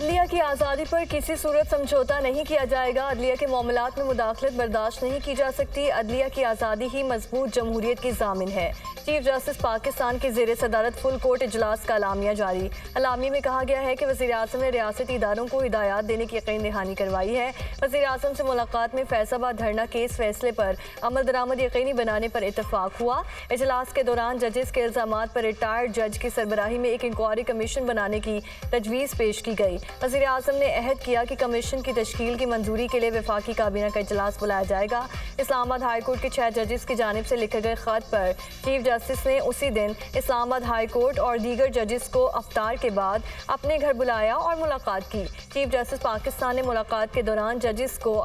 अदलिया की आज़ादी पर किसी सूरत समझौता नहीं किया जाएगा। अदलिया के मामलात में मुदाखलत बर्दाश्त नहीं की जा सकती। अदलिया की आज़ादी ही मजबूत जमहूरियत की ज़ामिन है। चीफ जस्टिस पाकिस्तान की ज़ेर सदारत फुल कोर्ट इजलास का अलामिया जारी। अलामिया में कहा गया है कि वज़ीर-ए-आज़म ने रियासती इदारों को हिदायत देने की यकीन दहानी करवाई है। वज़ीर-ए-आज़म से मुलाकात में फैसलाबाद धरना केस फैसले पर अमल दरामद यकीनी बनाने पर इतफाक हुआ। इजलास के दौरान जजेस के इल्ज़ामात पर रिटायर्ड जज की सरबराही में एक इंक्वायरी कमीशन बनाने की तजवीज़ पेश की गई। वज़ीर-ए-आज़म ने अहद किया कि कमीशन की तश्कील की मंजूरी के लिए वफाकी काबीना का इजलास बुलाया जाएगा। इस्लामाबाद हाई कोर्ट के 6 जजेस की जानिब से लिखे गए खत पर चीफ जस्टिस ने उसी दिन इस्लामाबाद हाई कोर्ट और दीगर जजेस को अफ्तार के बाद अपने घर बुलाया और मुलाकात की। चीफ जस्टिस पाकिस्तान ने मुलाकात के दौरान जजेस को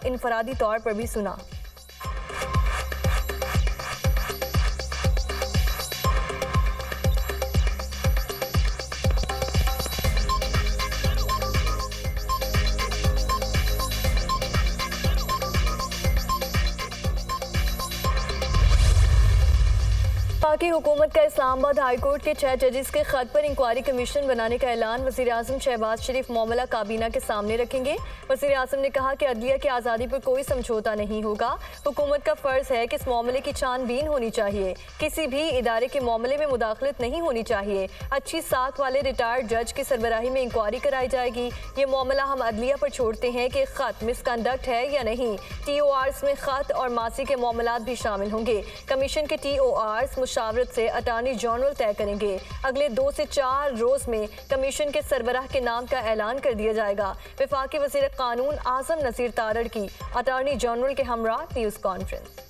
इनफरादी तौर पर भी सुना। पाकी हुकूमत का इस्लामाबाद हाई कोर्ट के 6 जजेस के खत पर इंक्वायरी कमीशन बनाने का ऐलान। वज़ीर-ए-आज़म शहबाज शरीफ मामला काबीना के सामने रखेंगे। वज़ीर-ए-आज़म ने कहा कि अदलिया की आज़ादी पर कोई समझौता नहीं होगा। हुकूमत का फ़र्ज़ है कि इस मामले की छानबीन होनी चाहिए। किसी भी इदारे के मामले में मुदाखलत नहीं होनी चाहिए। अच्छी साख वाले रिटायर्ड जज की सरबराही में इंक्वायरी कराई जाएगी। ये मामला हम अदलिया पर छोड़ते हैं कि ख़त मिसकंडक्ट है या नहीं। TORs में ख़त और मासी के मामलात भी शामिल होंगे। कमीशन के TORs मुशावरत से अटॉर्नी जनरल तय करेंगे। अगले 2 से 4 रोज में कमीशन के सरबराह के नाम का ऐलान कर दिया जाएगा। वफाकी वज़ीर कानून आज़म नज़ीर तारड़ की अटॉर्नी जनरल के हमरा न्यूज़ कॉन्फ्रेंस।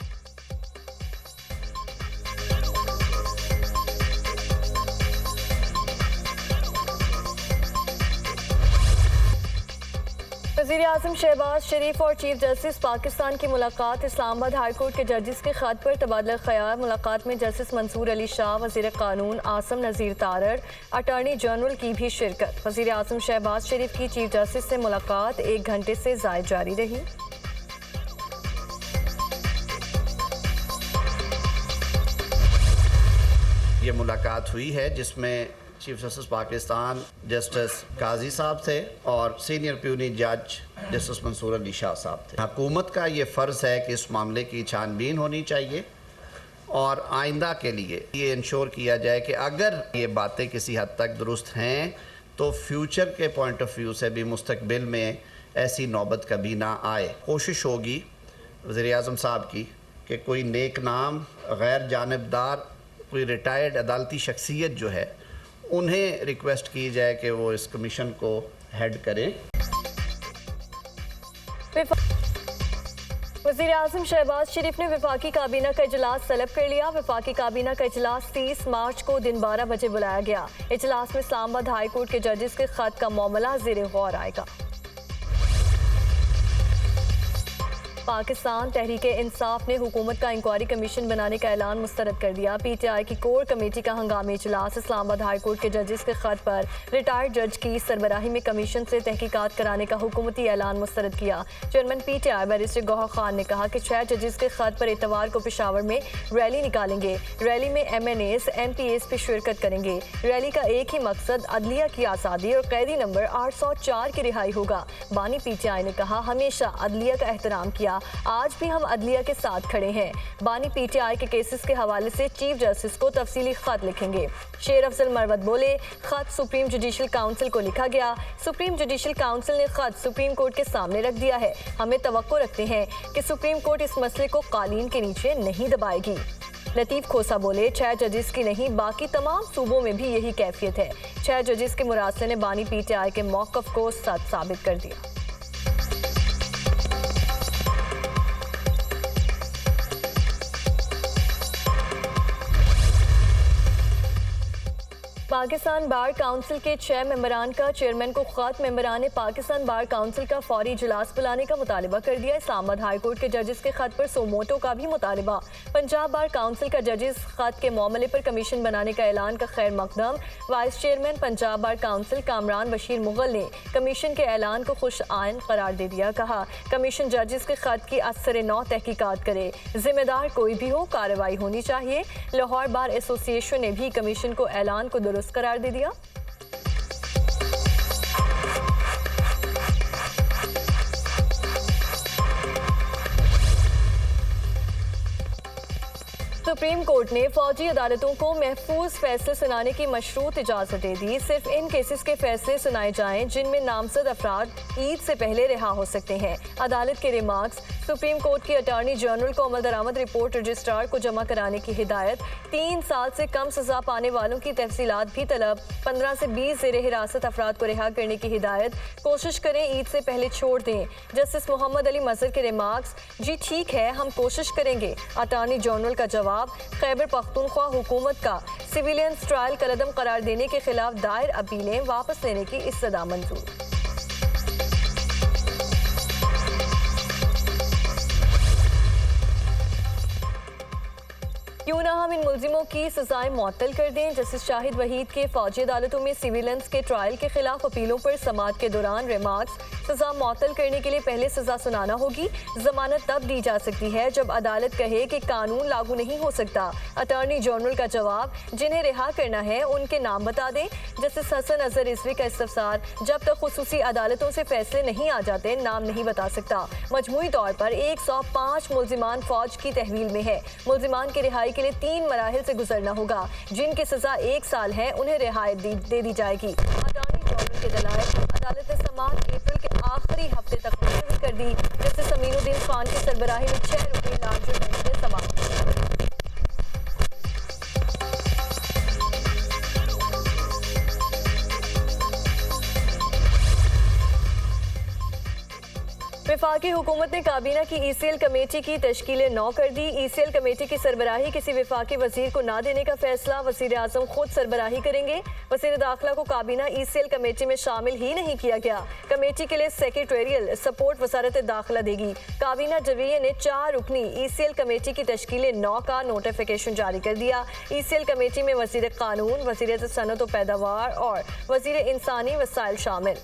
वज़ीर-ए-आज़म शहबाज शरीफ और चीफ जस्टिस पाकिस्तान की मुलाकात। इस्लामाबाद हाई कोर्ट के जजेस के खत पर तबादला ख्याल। मुलाकात में जस्टिस मंसूर अली शाह, वज़ीर कानून आसम नज़ीर तारड़, अटॉर्नी जनरल की भी शिरकत। वज़ीर-ए-आज़म शहबाज शरीफ की चीफ जस्टिस से मुलाकात 1 घंटे से ज़ायद जारी रही। ये मुलाकात हुई है जिसमें चीफ जस्टिस पाकिस्तान जस्टिस काजी साहब थे और सीनियर प्यूनी जज जस्टिस मंसूर अली शाह साहब थे। हुकूमत का ये फ़र्ज़ है कि इस मामले की छानबीन होनी चाहिए और आइंदा के लिए ये इंश्योर किया जाए कि अगर ये बातें किसी हद तक दुरुस्त हैं तो फ्यूचर के पॉइंट ऑफ व्यू से भी मुस्तकबिल में ऐसी नौबत कभी ना आए। कोशिश होगी वज़ीर-ए-आज़म साहब की कि कोई नेक नाम गैर जानिबदार कोई रिटायर्ड अदालती शख्सियत जो है उन्हें रिक्वेस्ट की जाए कि वो इस कमीशन को हेड करें। वज़ीर-ए-आज़म शहबाज शरीफ ने वफाकी काबीना का इजलास तलब कर लिया। वफाकी काबीना का इजलास 30 मार्च को दिन 12 बजे बुलाया गया। इजलास में इस्लामाबाद हाई कोर्ट के जजेस के खत का मामला ज़ेर गौर आएगा। पाकिस्तान तहरीक इंसाफ ने हुकूमत का इंक्वायरी कमीशन बनाने का ऐलान मुस्तरद कर दिया। PTI की कोर कमेटी का हंगामी इजलास। इस्लामाबाद हाई कोर्ट के जजेस के खत पर रिटायर्ड जज की सरबराही में कमीशन से तहकीकात कराने का हुकूमती ऐलान मुस्तरद किया। Chairman PTI barrister Gauhar Khan ने कहा कि 6 जजेस के खत पर इतवार को पेशावर में रैली निकालेंगे। रैली में MNAs MPAs भी शिरकत करेंगे। रैली का एक ही मकसद अदलिया की आज़ादी और कैदी नंबर 804 की रिहाई होगा। बानी PTI ने कहा, हमेशा अदलिया का एहतराम किया, आज भी हम अदलिया के साथ खड़े हैं। बानी PTI के केसेस के हवाले से चीफ जस्टिस को तफसीली खत लिखेंगे। शेर अफजल मरवत बोले, खत सुप्रीम जुडिशल काउंसिल को लिखा गया। सुप्रीम जुडिशल काउंसिल ने खत सुप्रीम कोर्ट के सामने रख दिया है। हमें तवक्को रखते हैं कि सुप्रीम कोर्ट इस मसले को कालीन के नीचे नहीं दबाएगी। लतीफ़ खोसा बोले, 6 जजेस की नहीं बाकी तमाम सूबों में भी यही कैफियत है। 6 जजेस के मुरासले ने बानी PTI के मौक़िफ़ को सच साबित कर दिया। पाकिस्तान बार काउंसिल के 6 मेंबरान का चेयरमैन को खत। मेंबरान ने पाकिस्तान बार काउंसिल का फौरी इजलास बुलाने का मुतालिबा कर दिया। इस्लामाबाद हाई कोर्ट के जजेस के खत पर सोमोटो का भी मुतालिबा। पंजाब बार काउंसिल का जजेस खत के मामले पर कमीशन बनाने का ऐलान का खैर मकदम। Vice chairman Punjab bar council Kamran Bashir Mughal ने कमीशन के ऐलान को खुश आइन करार दे दिया। कहा, कमीशन जजेस के खत की असर नौ तहकीकात करे, जिम्मेदार कोई भी हो कार्रवाई होनी चाहिए। लाहौर बार एसोसिएशन ने भी कमीशन को ऐलान को दुरुस्त करार दे दिया। सुप्रीम कोर्ट ने फौजी अदालतों को महफूज फैसले सुनाने की मशरूत इजाजत दे दी। सिर्फ इन केसेस के फैसले सुनाए जाएं जिनमें नामजद अफराद ईद से पहले रिहा हो सकते हैं। अदालत के रिमार्क्स। सुप्रीम कोर्ट की अटॉर्नी जनरल को अमल दरामद रिपोर्ट रजिस्ट्रार को जमा कराने की हिदायत। 3 साल से कम सजा पाने वालों की तफसीलात भी तलब। 15 से 20 ज़ेर हिरासत अफराद को रिहा करने की हिदायत। कोशिश करें ईद से पहले छोड़ दें। जस्टिस मोहम्मद अली मजहर के रिमार्क्स। जी ठीक है, हम कोशिश करेंगे। अटॉर्नी जनरल का जवाब। खैबर पख्तूनख्वा हुकूमत का सिविलियंस ट्रायल कलअदम करार देने के खिलाफ दायर अपीलें वापस लेने की इस्तदा मंजूर। क्यों ना हम इन मुलजिमों की सजाएं मुअत्तल कर दें। जस्टिस शाहिद वहीद के फौजी अदालतों में सिविलियंस के ट्रायल के खिलाफ अपीलों पर समाअत के दौरान रिमार्क्स। सजा मुअत्तल करने के लिए पहले सजा सुनाना होगी। जमानत तब दी जा सकती है जब अदालत कहे कि कानून लागू नहीं हो सकता। अटॉर्नी जनरल का जवाब। जिन्हें रिहा करना है उनके नाम बता दें। जस्टिस हसन अजहर रिजवी का इस्तफसार। जब तक खुसूसी अदालतों से फैसले नहीं आ जाते नाम नहीं बता सकता। मजमूई तौर पर 105 मुलजिमान फौज की तहवील में है। मुलजिमान की रिहाई के लिए 3 मराहिल से गुजरना होगा। जिनकी सजा 1 साल है उन्हें रिहायत दे दी जाएगी। अटॉर्नी जनरल के दलाइल। अदालत ने समाअत अप्रैल के आखिरी हफ्ते तक मुलतवी कर दी। जस्टिस अमीनुद्दीन खान की सरबराही में 6 रुकनी लार्जर बेंच ने समाअत। वफाकी हुकूमत ने काबीना की ECL कमेटी की तश्कील 9 कर दी। ECL कमेटी की सरबराही किसी वफाकी वजीर को ना देने का फैसला वजीर आजम खुद सरबराही करेंगे। वजीर दाखिला को काबीना ECL कमेटी में शामिल ही नहीं किया गया। कमेटी के लिए सेक्रेटेरियल सपोर्ट वजारत दाखिला देगी। काबीना जवीये ने 4 रुकनी ECL कमेटी की तश्कील 9 का नोटिफिकेशन जारी कर दिया। ECL कमेटी में वजीर कानून, वजीर सनअत व पैदावार और वजीर इंसानी वसाइल शामिल।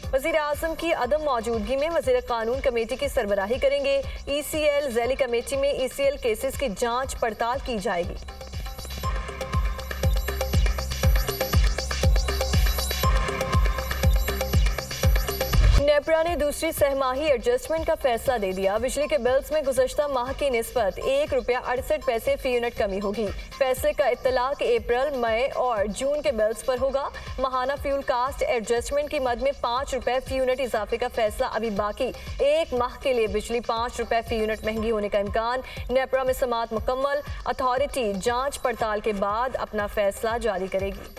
वज़ीर आज़म की अदम मौजूदगी में वज़ीर कानून कमेटी की सरबराही करेंगे। ECL ज़ैली कमेटी में ECL केसेस की जांच पड़ताल की जाएगी। नेपरा ने दूसरी सहमाही एडजस्टमेंट का फैसला दे दिया। बिजली के बिल्स में गुज़श्ता माह की निस्बत ₹1.68 फी यूनिट कमी होगी। फैसले का इत्तलाक अप्रैल, मई और जून के बिल्स पर होगा। माहाना फ्यूल कास्ट एडजस्टमेंट की मद में ₹5 फी यूनिट इजाफे का फैसला अभी बाकी। 1 माह के लिए बिजली ₹5 फी यूनिट महंगी होने का इम्कान। नेपरा में समाअत मुकम्मल। अथॉरिटी जांच पड़ताल के बाद अपना फैसला जारी करेगी।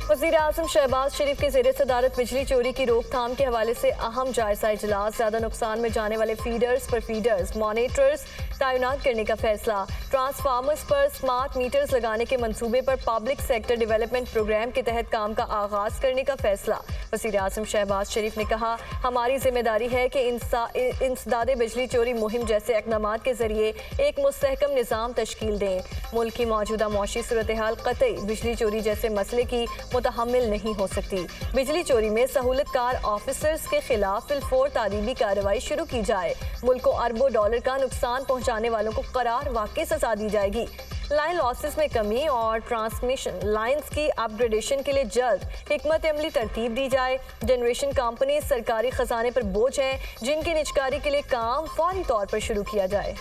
वज़ीर आज़म शहबाज शरीफ के ज़ेरे सदारत बिजली चोरी की रोकथाम के हवाले से अहम जायजा इजलास। ज़्यादा नुकसान में जाने वाले फीडर्स पर फीडर्स मॉनिटर्स तैनात करने का फैसला। ट्रांसफार्मर्स पर स्मार्ट मीटर्स लगाने के मंसूबे पर पब्लिक सेक्टर डेवलपमेंट प्रोग्राम के तहत काम का आगाज करने का फैसला। वज़ीर आज़म शहबाज शरीफ ने कहा, हमारी जिम्मेदारी है कि इंसदादे बिजली चोरी मुहिम जैसे इक़दामात के जरिए एक मुस्तहकम निज़ाम तश्कील दें। मुल्क की मौजूदा मौशी सूरत हाल कतई बिजली चोरी जैसे मसले की मुतहम्मिल नहीं हो सकती। बिजली चोरी में सहूलतकार ऑफिसर्स के खिलाफ फिलफौर तारीबी कार्रवाई शुरू की जाए। मुल्क को अरबों डॉलर का नुकसान पहुँचाने वालों को करार वाकई सजा दी जाएगी। लाइन लॉसेस में कमी और ट्रांसमिशन लाइंस की अपग्रेडेशन के लिए जल्द हिकमत अमली तरतीब दी जाए। जनरेशन कंपनी सरकारी खजाने पर बोझ हैं, जिनकी निजकारी के लिए काम फौरी तौर पर शुरू किया जाए।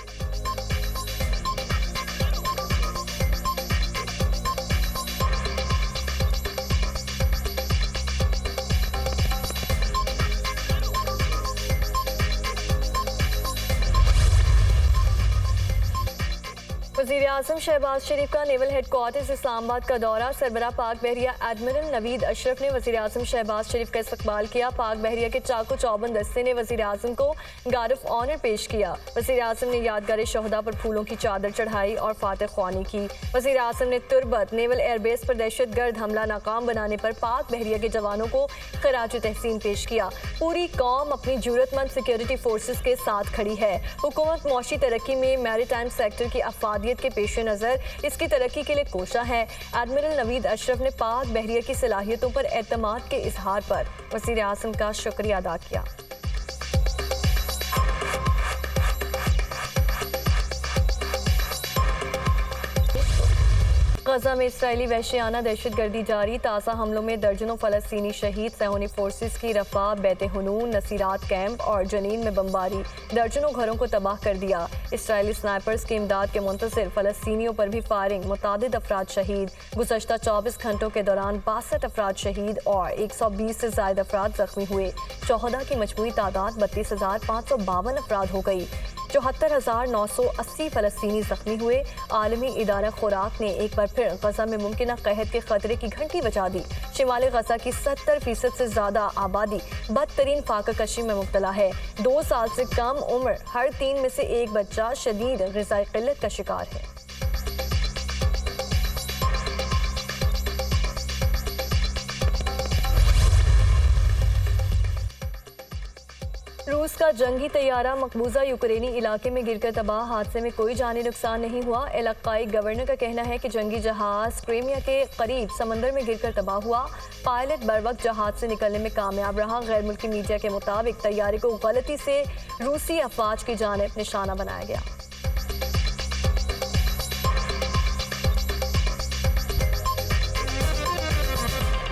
वज़ीर आज़म शहबाज शरीफ का नेवल हेडक्वार्टर्स इस्लामाबाद का दौरा। सरबराह पाक बहरिया एडमिरल नवीद अशरफ ने वज़ीर आज़म शहबाज शरीफ का इस्तकबाल किया। पाक बहरिया के चाकू चौबंद दस्ते ने वज़ीर आज़म को गार्ड ऑफ ऑनर पेश किया। वज़ीर आज़म ने यादगार शहदा पर फूलों की चादर चढ़ाई और फातह ख्वानी की। वज़ीर आज़म ने तुरबत नेवल एयरबेस पर दहशतगर्द हमला नाकाम बनाने पर पाक बहरिया के जवानों को खिराज तहसीन पेश किया। पूरी कौम अपनी जरूरतमंद सिक्योरिटी फोर्सेस के साथ खड़ी है। हुकूमत मौशी तरक्की में मैरीटाइम सेक्टर की अफादियत के पेश नज़र इसकी तरक्की के लिए कोशा है। एडमिरल नवीद अशरफ ने पाक बहरिया की सलाहियतों पर एतमाद के इजहार पर वज़ीर आज़म का शुक्रिया अदा किया। गजा में इसराइली वहशियाना दहशतगर्दी जारी। ताज़ा हमलों में दर्जनों फ़लस्तीनी शहीद। सैहोनी फोर्सेस की रफा, बैत हुनून, नसीरात कैंप और जनीन में बमबारी, दर्जनों घरों को तबाह कर दिया। इसराइली स्नाइपर्स की इमदाद के मुंतज़िर फ़लस्तीनियों पर भी फायरिंग, मुतादिद अफराद शहीद। गुज़श्ता 24 घंटों के दौरान 62 अफराद शहीद और 120 से ज़ायद अफराद जख्मी हुए। शोहदा की मजमूई तादाद 32,552 अफराद हो गई। 74,980 फ़लस्तीनी जख्मी हुए। आलमी इदारा खुराक ने एक बार फिर गजा में मुमकिन कहत के खतरे की घंटी बजा दी। शिमाली गजा की 70% से ज़्यादा आबादी बदतरीन फाका कशी में मुब्तला है। 2 साल से कम उम्र हर 3 में से 1 बच्चा शदीद ग़िज़ाई क़िल्लत का शिकार है। रूस का जंगी तैयारा मकबूजा यूक्रेनी इलाके में गिरकर तबाह। हादसे में कोई जानी नुकसान नहीं हुआ। इलाकाई गवर्नर का कहना है कि जंगी जहाज क्रीमिया के करीब समंदर में गिरकर तबाह हुआ। पायलट बरवक्त जहाज से निकलने में कामयाब रहा। गैर मुल्की मीडिया के मुताबिक तैयारे को गलती से रूसी अफवाज की जानिब निशाना बनाया गया।